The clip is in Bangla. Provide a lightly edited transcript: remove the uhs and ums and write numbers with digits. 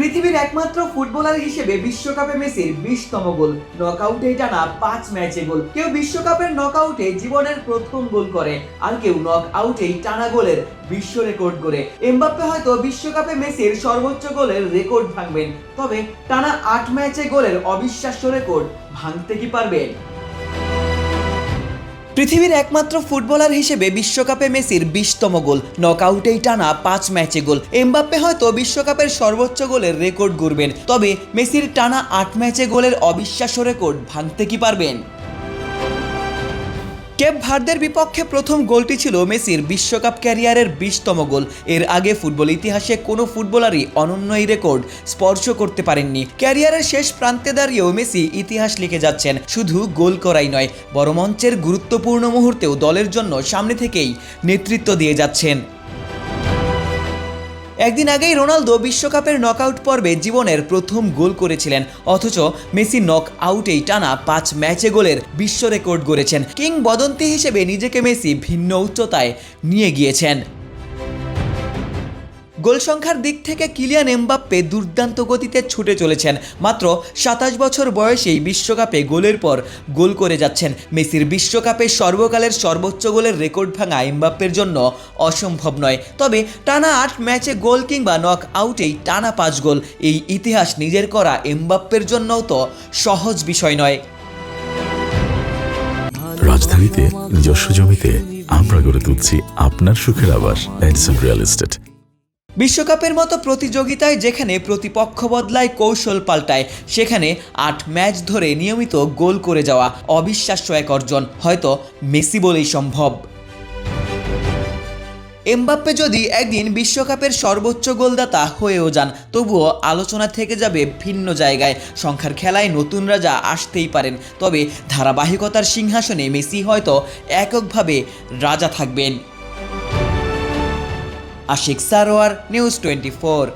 পৃথিবীর একমাত্র ফুটবলার হিসেবে বিশ্বকাপে মেসির 20তম গোল, নকআউটে টানা 5 ম্যাচে গোল। কেউ বিশ্বকাপের নকআউটে জীবনের প্রথম গোল করে, আর কেউ নকআউটেই টানা গোলের বিশ্ব রেকর্ড করে। এমবাপ্পে হয়তো বিশ্বকাপে মেসির সর্বোচ্চ গোলের রেকর্ড ভাঙবেন, তবে টানা 8 ম্যাচে গোলের অবিশ্বাস্য রেকর্ড ভাঙতে কি পারবেন? পৃথিবীর একমাত্র ফুটবলার হিসেবে বিশ্বকাপে মেসির 20তম গোল, নকআউটেই টানা 5 ম্যাচে গোল। এমবাপ্পে হয়তো বিশ্বকাপের সর্বোচ্চ গোলের রেকর্ড গড়বেন, তবে মেসির টানা 8 ম্যাচে গোলের অবিশ্বাস্য রেকর্ড ভাঙতে কি পারবেন? কেপ ভার্দের বিপক্ষে প্রথম গোলটি ছিল মেসির বিশ্বকাপ ক্যারিয়ারের 20তম গোল। এর আগে ফুটবল ইতিহাসে কোনো ফুটবলারই অনন্য এই রেকর্ড স্পর্শ করতে পারেননি। ক্যারিয়ারের শেষ প্রান্তে দাঁড়িয়েও মেসি ইতিহাস লিখে যাচ্ছেন। শুধু গোল করাই নয়, বড় মঞ্চের গুরুত্বপূর্ণ মুহূর্তেও দলের জন্য সামনে থেকেই নেতৃত্ব দিয়ে যাচ্ছেন। একদিন আগেই রোনালদো বিশ্বকাপের নকআউট পর্বে জীবনের প্রথম গোল করেছিলেন, অথচ মেসি নকআউটেই টানা 5 ম্যাচে গোলের বিশ্ব রেকর্ড গড়েছেন। কিংবদন্তি হিসেবে নিজেকে মেসি ভিন্ন উচ্চতায় নিয়ে গিয়েছেন। গোল সংখ্যার দিক থেকে কিলিয়ান এমবাপ্পে দুর্দান্ত গতিতে ছুটে চলেছেন। মাত্র 27 বছর বয়সেই বিশ্বকাপে গোলের পর গোল করে যাচ্ছেন। মেসির বিশ্বকাপে সর্বকালের সর্বোচ্চ গোলের রেকর্ড ভাঙা এমবাপ্পের জন্য অসম্ভব নয়, তবে টানা 8 ম্যাচে গোল কিংবা নক আউটেই টানা 5 গোল, এই ইতিহাস নিজের করা এমবাপ্পের জন্যও তো সহজ বিষয় নয়। রাজধানীতে নিজস্ব জমিতে আমরা গড়ে তুলছি আপনার সুখের আবাস এডিসন রিয়েল এস্টেট। বিশ্বকাপের মতো প্রতিযোগিতায় যেখানে প্রতিপক্ষ বদলায়, কৌশল পাল্টায়, সেখানে 8 ম্যাচ ধরে নিয়মিত গোল করে যাওয়া অবিশ্বাস্য এক অর্জন হয়তো মেসি বলেই সম্ভব। এমবাপ্পে যদি একদিন বিশ্বকাপের সর্বোচ্চ গোলদাতা হয়েও যান, তবুও আলোচনা থেকে যাবে ভিন্ন জায়গায়। সংখ্যার খেলায় নতুন রাজা আসতেই পারেন, তবে ধারাবাহিকতার সিংহাসনে মেসি হয়তো এককভাবে রাজা থাকবেন। আশিক সারোয়ার, নিউজ 24।